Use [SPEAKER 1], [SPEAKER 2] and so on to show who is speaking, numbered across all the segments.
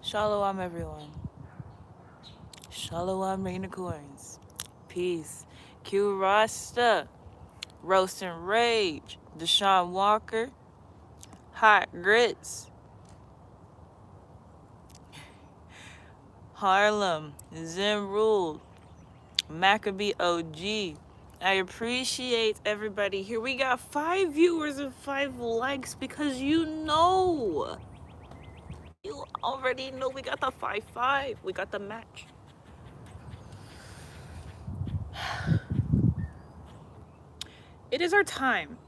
[SPEAKER 1] Shalom, everyone. Shalom, Rain of Coins. Peace. Q Rasta. Roast and Rage. Deshaun Walker. Hot Grits. Harlem. Zen Rule. Maccabee OG. I appreciate everybody here. We got 5 viewers and 5 likes because you know. You already know we got the 5-5. We got the match. It is our time.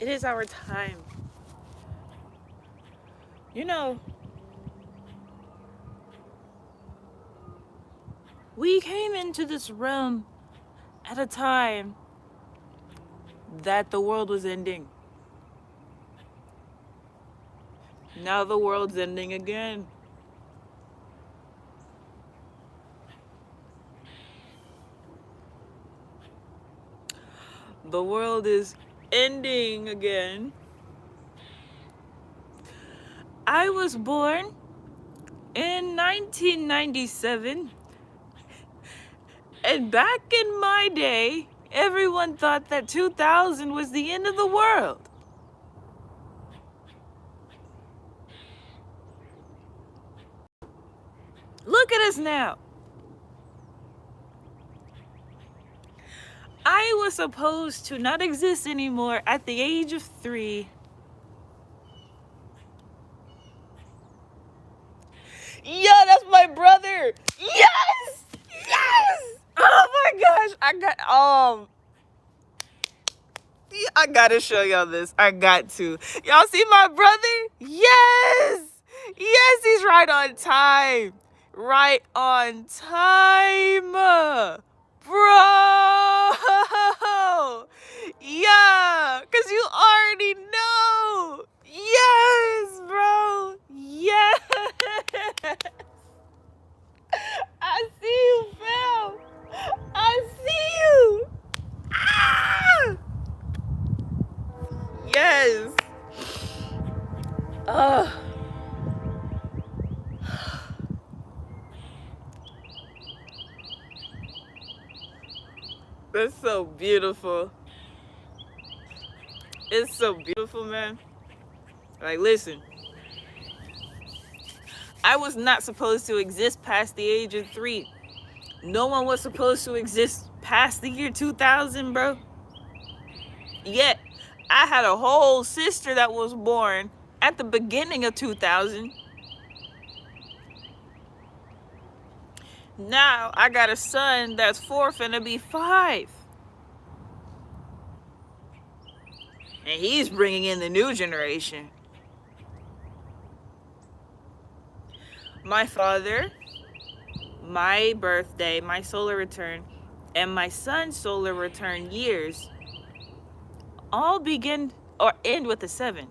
[SPEAKER 1] It is our time. You know, we came into this realm at a time that the world was ending. Now the world's ending again. The world is ending again. I was born in 1997, and back in my day, everyone thought that 2000 was the end of the world. Look at us now. I was supposed to not exist anymore at the age of 3. Yeah, that's my brother. Yes! Yes! Oh my gosh, I gotta show y'all this. I got to. Y'all see my brother? Yes! Yes, he's right on time. Right on time. Bro! Yeah, because you already know. Yes, bro. Yes. I see you, fam. I see you. Ah! Yes. That's so beautiful. It's so beautiful, man. Like, listen. I was not supposed to exist past the age of 3. No one was supposed to exist past the year 2000, bro. Yet, I had a whole sister that was born at the beginning of 2000. Now, I got a son that's 4 finna be 5. And he's bringing in the new generation. My father, my birthday, my solar return, and my son's solar return years all begin or end with a 7.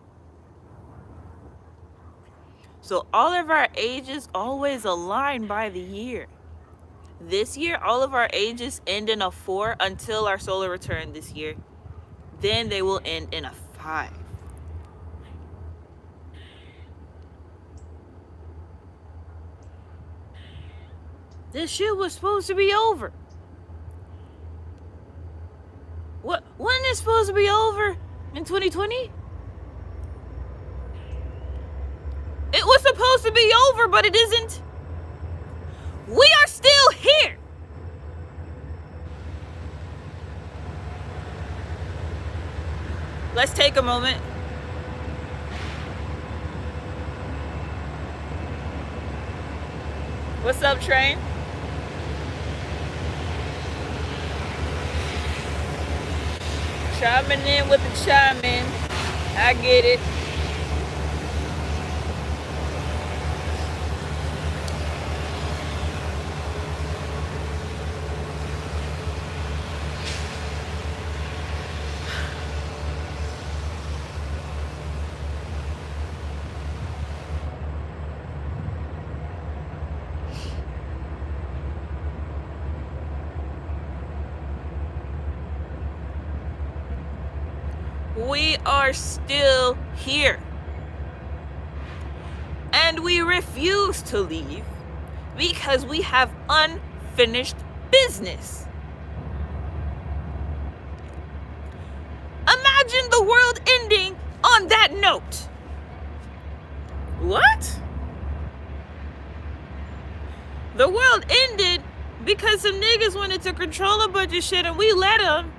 [SPEAKER 1] So all of our ages always align by the year. This year, all of our ages end in a 4 until our solar return this year. Then they will end in a 5. This shit was supposed to be over. What? When is supposed to be over? In 2020? It was supposed to be over, but it isn't. We are still here. Let's take a moment. What's up, Train? Chiming in with the chiming. I get it. We are still here. And we refuse to leave because we have unfinished business. Imagine the world ending on that note. What? The world ended because some niggas wanted to control a bunch of shit and we let them.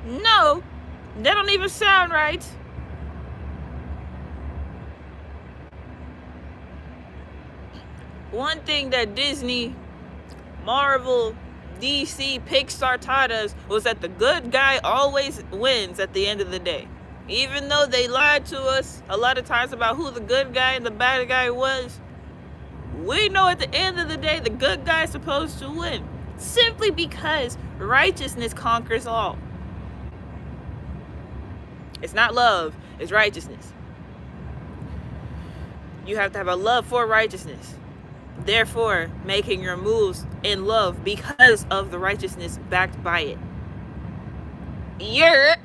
[SPEAKER 1] No, that don't even sound right. One thing that Disney, Marvel, DC, Pixar taught us was that the good guy always wins at the end of the day. Even though they lied to us a lot of times about who the good guy and the bad guy was, we know at the end of the day the good guy is supposed to win. Simply because righteousness conquers all. It's not love, it's righteousness. You have to have a love for righteousness. Therefore, making your moves in love because of the righteousness backed by it. Yeah.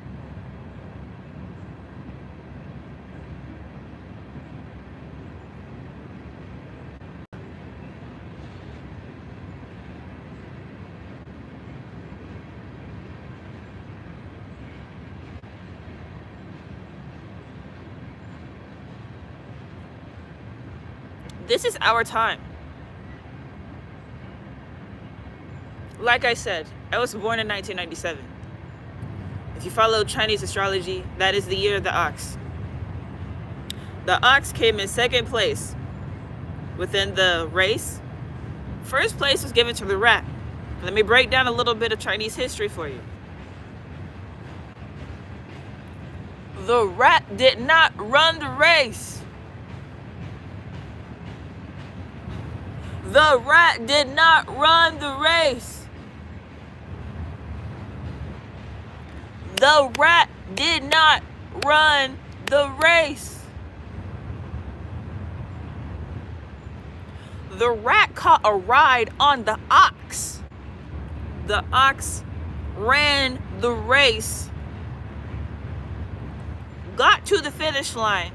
[SPEAKER 1] This is our time. Like I said, I was born in 1997. If you follow Chinese astrology, that is the year of the ox. The ox came in second place within the race. First place was given to the rat. Let me break down a little bit of Chinese history for you. The rat did not run the race. The rat did not run the race. The rat did not run the race. The rat caught a ride on the ox. The ox ran the race, got to the finish line.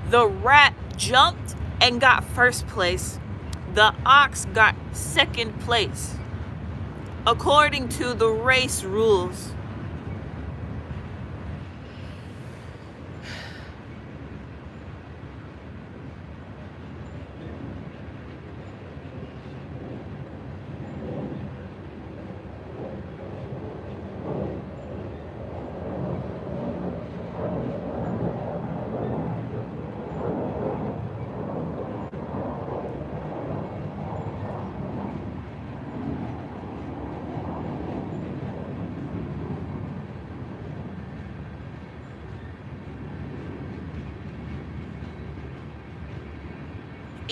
[SPEAKER 1] The rat jumped and got first place. The ox got second place, according to the race rules.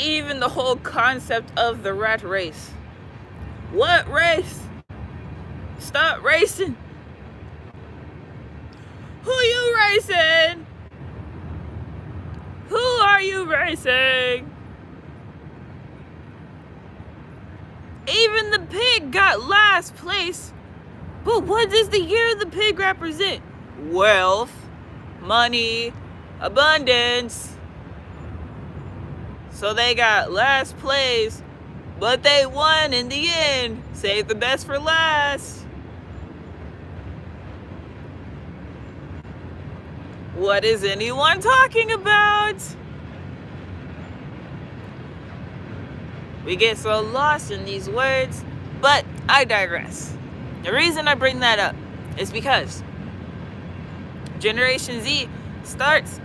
[SPEAKER 1] Even the whole concept of the rat race. What race? Stop racing. Who you racing? Who are you racing? Even the pig got last place. But what does the year of the pig represent? Wealth, money, abundance. So they got last place, but they won in the end. Save the best for last. What is anyone talking about? We get so lost in these words, but I digress. The reason I bring that up is because Generation Z starts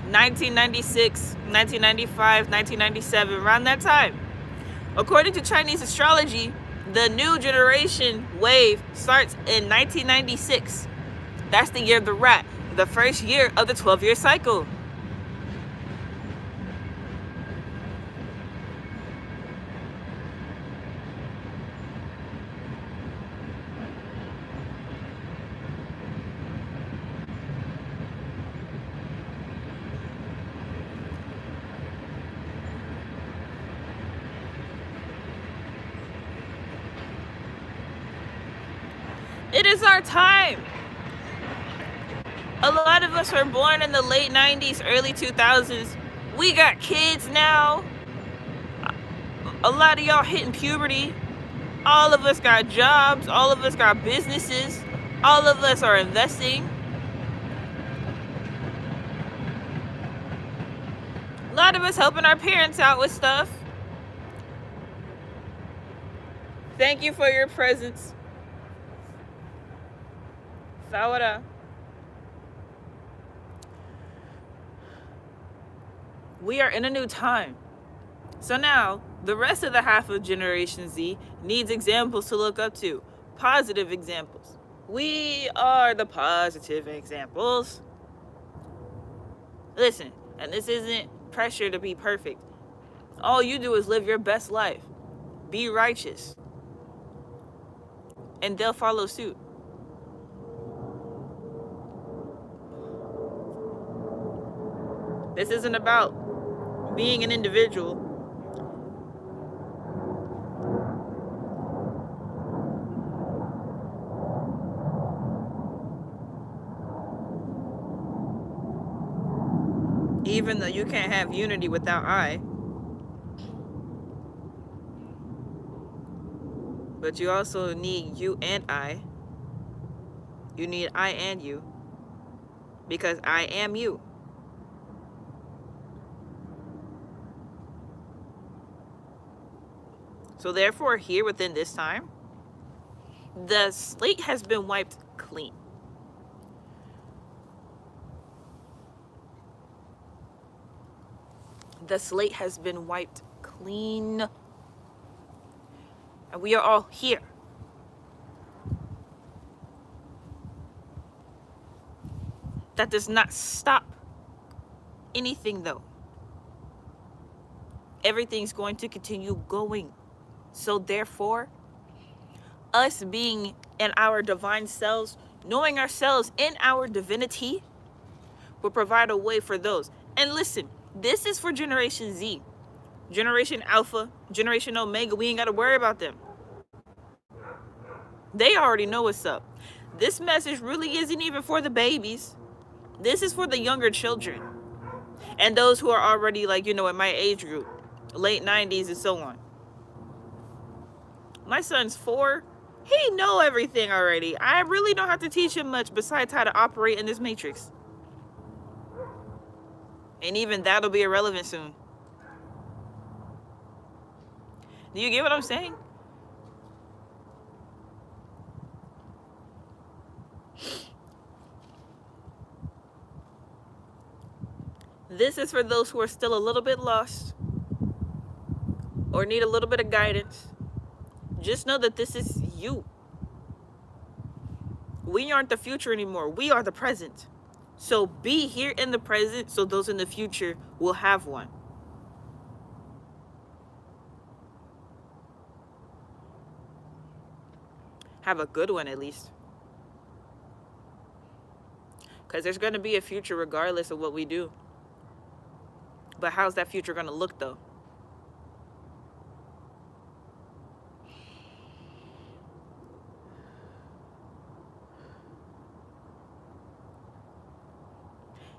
[SPEAKER 1] 1996, 1995, 1997, around that time. According to Chinese astrology, the new generation wave starts in 1996. That's the year of the rat, the first year of the 12-year cycle. It is our time. A lot of us were born in the late 90s, early 2000s. We got kids now. A lot of y'all hitting puberty. All of us got jobs. All of us got businesses. All of us are investing. A lot of us helping our parents out with stuff. Thank you for your presence. Sawara. We are in a new time. So now, the rest of the half of Generation Z needs examples to look up to. Positive examples. We are the positive examples. Listen, and this isn't pressure to be perfect. All you do is live your best life. Be righteous. And they'll follow suit. This isn't about being an individual. Even though you can't have unity without I. But you also need you and I. You need I and you. Because I am you. So therefore, here within this time, the slate has been wiped clean. The slate has been wiped clean. And we are all here. That does not stop anything, though. Everything's going to continue going. So therefore, us being in our divine selves, knowing ourselves in our divinity, will provide a way for those. And listen, this is for Generation Z. Generation Alpha, Generation Omega, we ain't got to worry about them. They already know what's up. This message really isn't even for the babies. This is for the younger children. And those who are already, like, in my age group, late 90s and so on. My son's 4. He know everything already. I really don't have to teach him much besides how to operate in this matrix. And even that'll be irrelevant soon. Do you get what I'm saying? This is for those who are still a little bit lost or need a little bit of guidance. Just know that this is you. We aren't the future anymore. We are the present. So be here in the present so those in the future will have one. Have a good one, at least. Because there's going to be a future regardless of what we do. But how's that future going to look, though?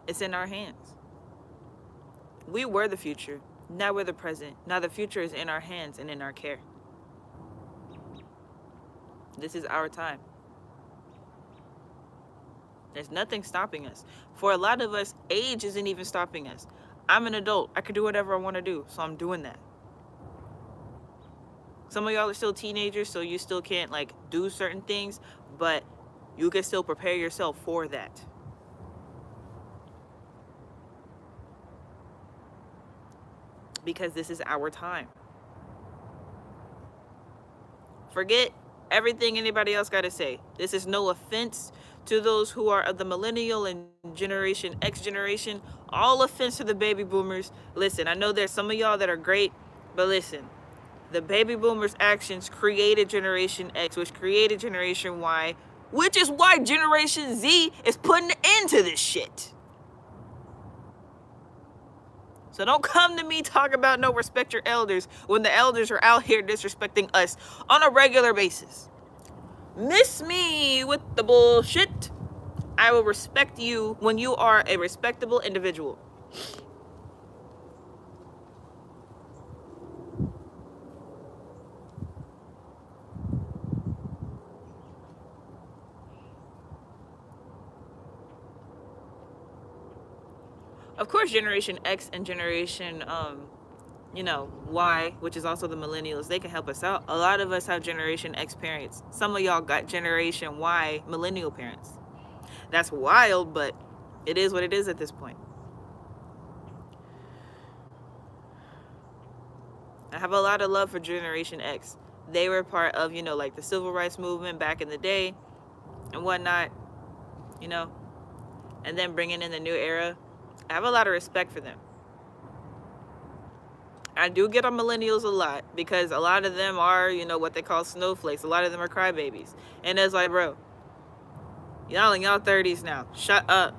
[SPEAKER 1] It's in our hands. We were the future. Now we're the present. Now the future is in our hands and in our care. This is our time. There's nothing stopping us. For a lot of us, age isn't even stopping us. I'm an adult. I can do whatever I want to do, so I'm doing that. Some of y'all are still teenagers, so you still can't, do certain things, but you can still prepare yourself for that. Because this is our time. Forget everything anybody else got to say. This is no offense to those who are of the millennial and Generation X generation. All offense to the baby boomers. Listen, I know there's some of y'all that are great, but listen, the baby boomers' actions created Generation X, which created Generation Y, which is why Generation Z is putting an end to this shit. So don't come to me talk about no respect your elders when the elders are out here disrespecting us on a regular basis. Miss me with the bullshit. I will respect you when you are a respectable individual. Of course, Generation X and Generation Y, which is also the millennials, they can help us out. A lot of us have Generation X parents. Some of y'all got Generation Y millennial parents. That's wild, but it is what it is at this point. I have a lot of love for Generation X. They were part of, like the civil rights movement back in the day and whatnot, and then bringing in the new era. I have a lot of respect for them. I do get on millennials a lot because a lot of them are, what they call snowflakes. A lot of them are crybabies. And it's like, bro, y'all in y'all 30s now. Shut up.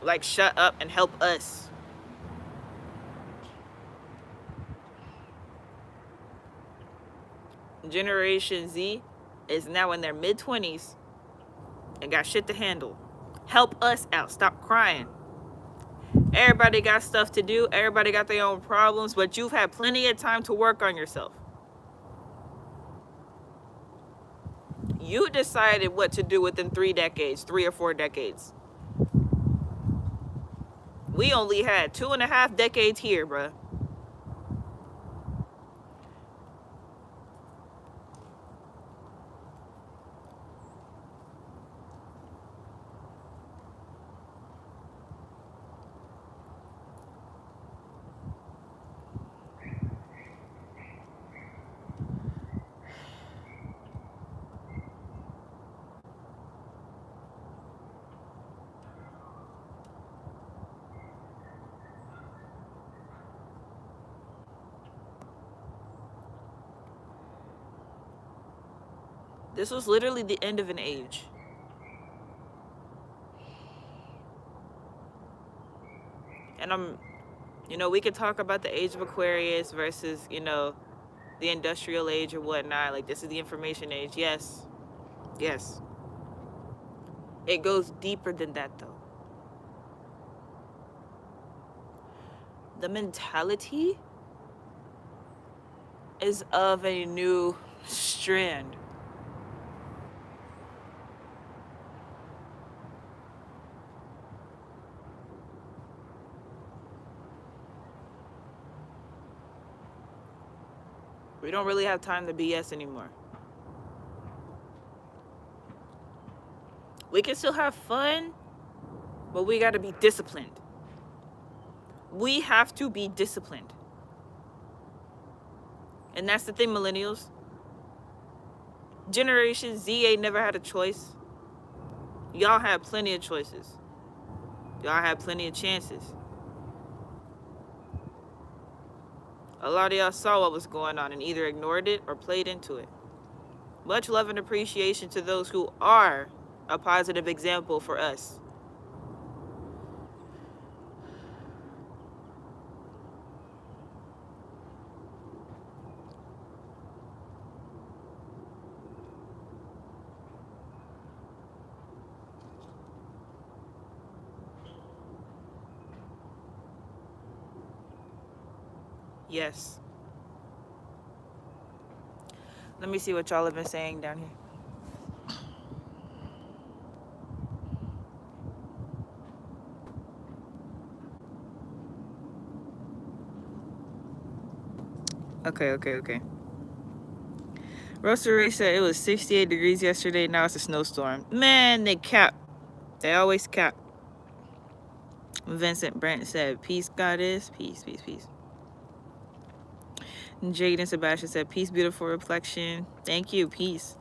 [SPEAKER 1] Like, shut up and help us. Generation Z is now in their mid-20s and got shit to handle. Help us out. Stop crying. Everybody got stuff to do. Everybody got their own problems, but you've had plenty of time to work on yourself. You decided what to do within 3 or 4 decades. We only had 2.5 decades here, bruh. This was literally the end of an age. And we could talk about the age of Aquarius versus, the industrial age or whatnot. Like, this is the information age. Yes. Yes. It goes deeper than that, though. The mentality is of a new strand. We don't really have time to BS anymore. We can still have fun, but we got to be disciplined. We have to be disciplined. And that's the thing, millennials. Generation Z ain't never had a choice. Y'all had plenty of choices. Y'all had plenty of chances. A lot of y'all saw what was going on and either ignored it or played into it. Much love and appreciation to those who are a positive example for us. Yes. Let me see what y'all have been saying down here. Okay. Roastery said it was 68 degrees yesterday. Now it's a snowstorm. Man, they cap. They always cap. Vincent Brent said, peace, goddess. Peace. Jaden Sebastian said, peace, beautiful reflection. Thank you, peace.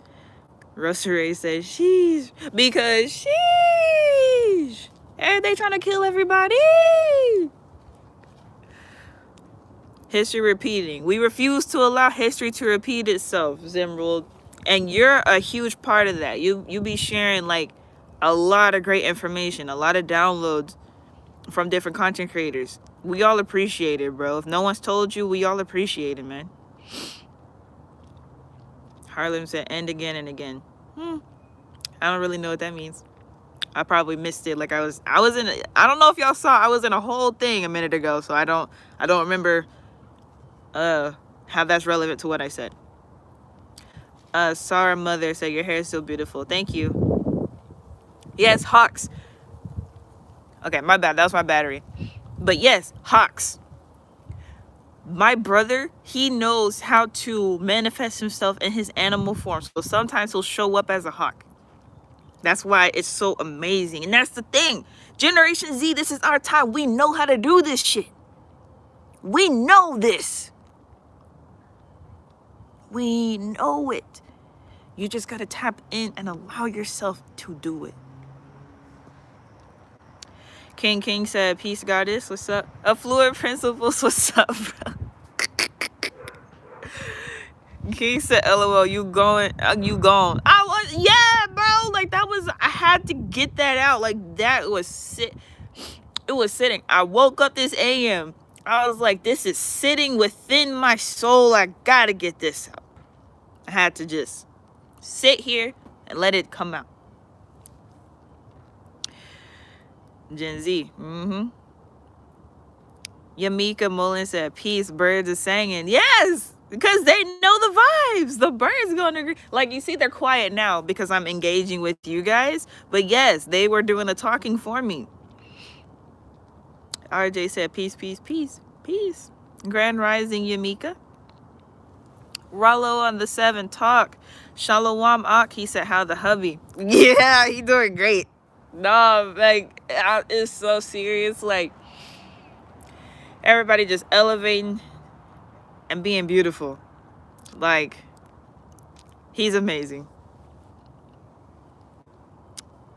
[SPEAKER 1] Roastery said, sheesh. Because sheesh. And they trying to kill everybody. History repeating. We refuse to allow history to repeat itself, Zimrald. And you're a huge part of that. You be sharing like a lot of great information, a lot of downloads from different content creators. We all appreciate it, bro. If no one's told you, we all appreciate it, man. Harlem said, end again and again. I don't really know what that means. I probably missed it. Like I was in I don't know if y'all saw, I was in a whole thing a minute ago, so I don't remember how that's relevant to what I said. Sarah Mother said your hair is so beautiful. Thank you. Yes, Hawks. Okay, my bad. That was my battery. But yes, Hawks. My brother, he knows how to manifest himself in his animal form. So sometimes he'll show up as a hawk. That's why it's so amazing. And that's the thing. Generation Z, this is our time. We know how to do this shit. We know this. We know it. You just got to tap in and allow yourself to do it. King said, peace, goddess. What's up? Affluent principles. What's up, bro? King said, LOL, you going, you gone. I was, yeah, bro. Like, that was, I had to get that out. Like, that was, it was sitting. I woke up this AM. I was like, this is sitting within my soul. I gotta get this out. I had to just sit here and let it come out. Gen Z. Yamika Mullen said, peace, birds are singing. Yes, because they know the vibes. The birds going to agree. Like, you see, they're quiet now because I'm engaging with you guys. But yes, they were doing the talking for me. RJ said, peace, peace, peace, peace. Grand Rising, Yamika. Rollo on the 7 talk. Shalom Ak, he said, how the hubby? Yeah, he doing great. No, like, it's so serious. Like, everybody just elevating and being beautiful. Like, he's amazing.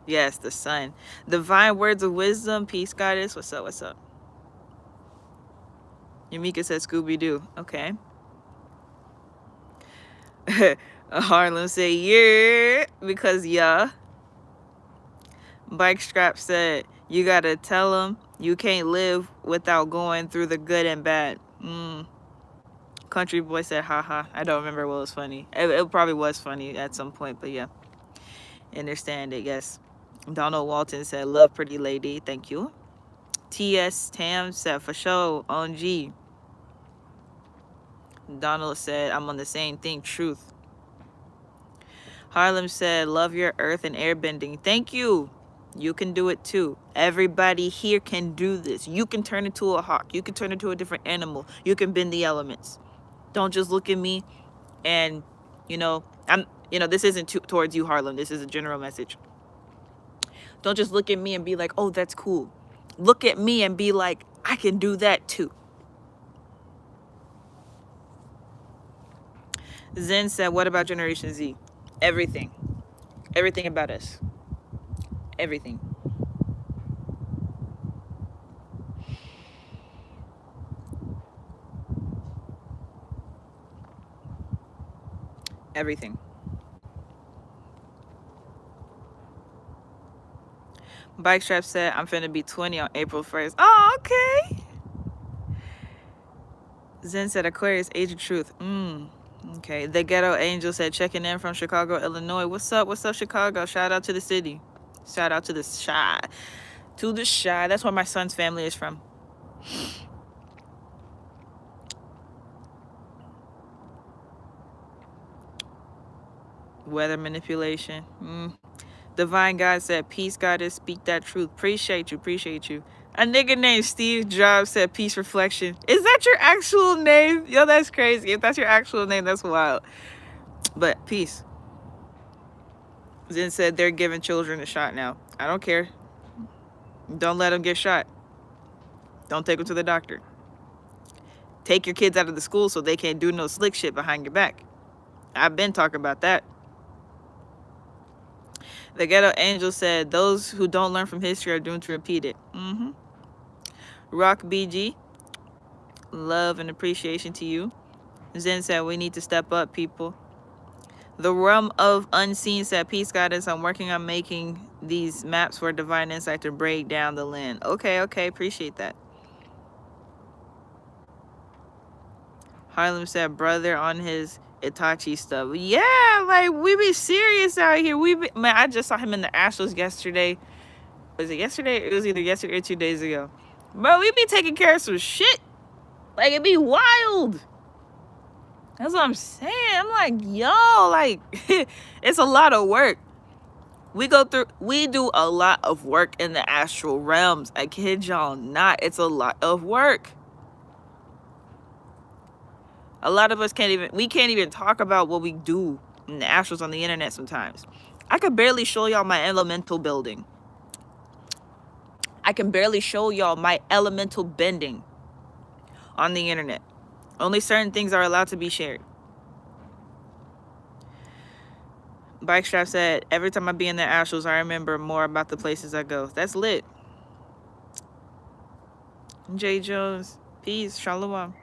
[SPEAKER 1] Yes, the sun. Divine words of wisdom. Peace, goddess. What's up? What's up? Yamika said Scooby-Doo. Okay. Harlem say, yeah, because yeah. Bike Strap said, you gotta tell them you can't live without going through the good and bad. Country Boy said, haha. I don't remember what was funny. It probably was funny at some point, but yeah. Understand it, yes. Donald Walton said, love, pretty lady. Thank you. T.S. Tam said, for sure, on G. Donald said, I'm on the same thing, truth. Harlem said, love your earth and airbending. Thank you. You can do it too. Everybody here can do this. You can turn into a hawk. You can turn into a different animal. You can bend the elements. Don't just look at me and, this isn't towards you, Harlem. This is a general message. Don't just look at me and be like, oh, that's cool. Look at me and be like, I can do that too. Zen said, what about Generation Z? Everything. Everything about us. Everything. Everything. Bike Strap said, I'm finna be 20 on April 1st. Oh, okay. Zen said, Aquarius, age of truth. Okay. The Ghetto Angel said, checking in from Chicago, Illinois. What's up? What's up, Chicago? Shout out to the city. Shout out to the Shy. To the Shy. That's where my son's family is from. Weather manipulation. Divine God said, peace, goddess, speak that truth. Appreciate you. Appreciate you. A nigga named Steve Jobs said, peace, reflection. Is that your actual name? Yo, that's crazy. If that's your actual name, that's wild. But peace. Zen said, they're giving children a shot now. I don't care. Don't let them get shot. Don't take them to the doctor. Take your kids out of the school so they can't do no slick shit behind your back. I've been talking about that. The Ghetto Angel said, those who don't learn from history are doomed to repeat it. Rock BG, love and appreciation to you. Zen said, we need to step up, people. The Realm of Unseen said, peace, goddess. I'm working on making these maps for divine insight to break down the land. Okay, appreciate that. Harlem said, brother on his Itachi stuff. Yeah, like we be serious out here. Man, I just saw him in the Astros yesterday. Was it yesterday? It was either yesterday or 2 days ago. Bro, we be taking care of some shit. Like, it be wild. That's what I'm saying. I'm like, yo, like, it's a lot of work. We do a lot of work in the astral realms. I kid y'all not. It's a lot of work. A lot of us can't even talk about what we do in the astrals on the internet sometimes. I could barely show y'all my elemental building. I can barely show y'all my elemental bending on the internet. Only certain things are allowed to be shared. Bike Strap said, every time I be in the astrals, I remember more about the places I go. That's lit. J. Jones, peace, shalom.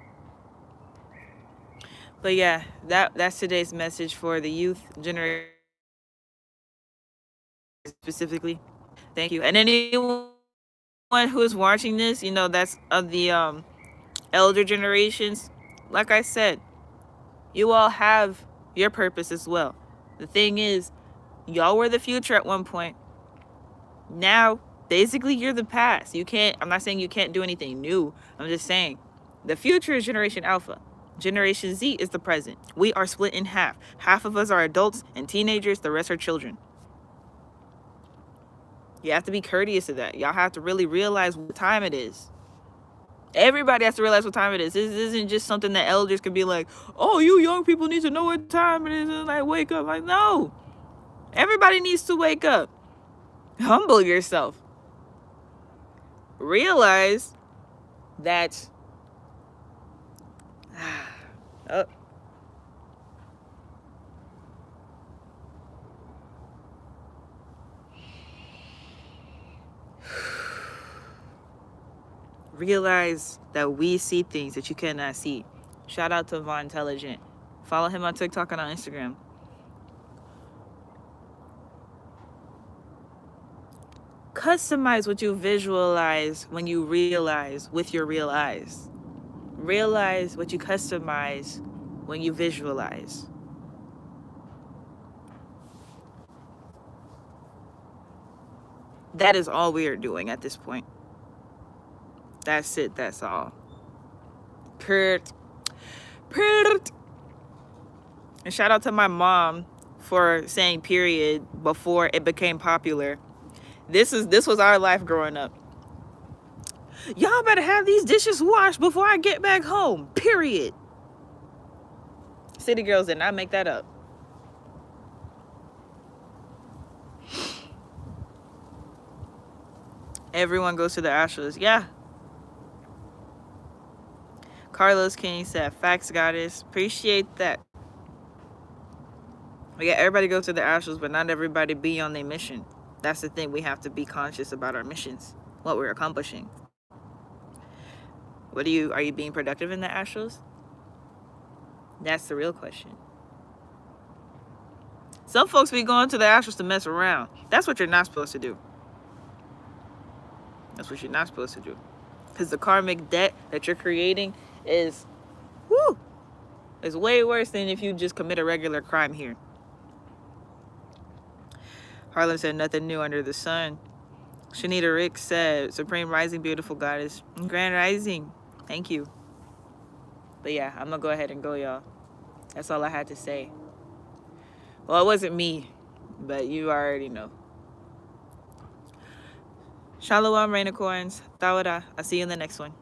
[SPEAKER 1] But yeah, that's today's message for the youth generation specifically. Thank you. And anyone who is watching this, you know, that's of the elder generations. Like I said, you all have your purpose as well. The thing is, y'all were the future at one point. Now, basically, you're the past. I'm not saying you can't do anything new. I'm just saying the future is Generation Alpha. Generation Z is the present. We are split in half. Half of us are adults and teenagers. The rest are children. You have to be courteous of that. Y'all have to really realize what time it is. Everybody has to realize what time it is. This isn't just something that elders can be like, oh, you young people need to know what time it is and like wake up. Like, no. Everybody needs to wake up. Humble yourself. Realize that realize that we see things that you cannot see. Shout out to Von Intelligent. Follow him on TikTok and on Instagram. Customize what you visualize when you realize with your real eyes. Realize what you customize when you visualize. That is all we are doing at this point. That's it. That's all. Pert. And shout out to my mom for saying period before it became popular. This was our life growing up. Y'all better have these dishes washed before I get back home. Period. City girls did not make that up. Everyone goes to the astrals. Yeah. Carlos King said, facts, goddess. Appreciate that. Yeah, everybody goes to the astrals, but not everybody be on their mission. That's the thing. We have to be conscious about our missions, what we're accomplishing. Are you being productive in the astrals? That's the real question. Some folks be going to the astrals to mess around. That's what you're not supposed to do. That's what you're not supposed to do. Because the karmic debt that you're creating is way worse than if you just commit a regular crime here. Harlan said, nothing new under the sun. Shanita Rick said, Supreme Rising, beautiful goddess. Grand Rising. Thank you. But yeah, I'm going to go ahead and go, y'all. That's all I had to say. Well, it wasn't me, but you already know. Shalom, Rainicorns. Tawada. I'll see you in the next one.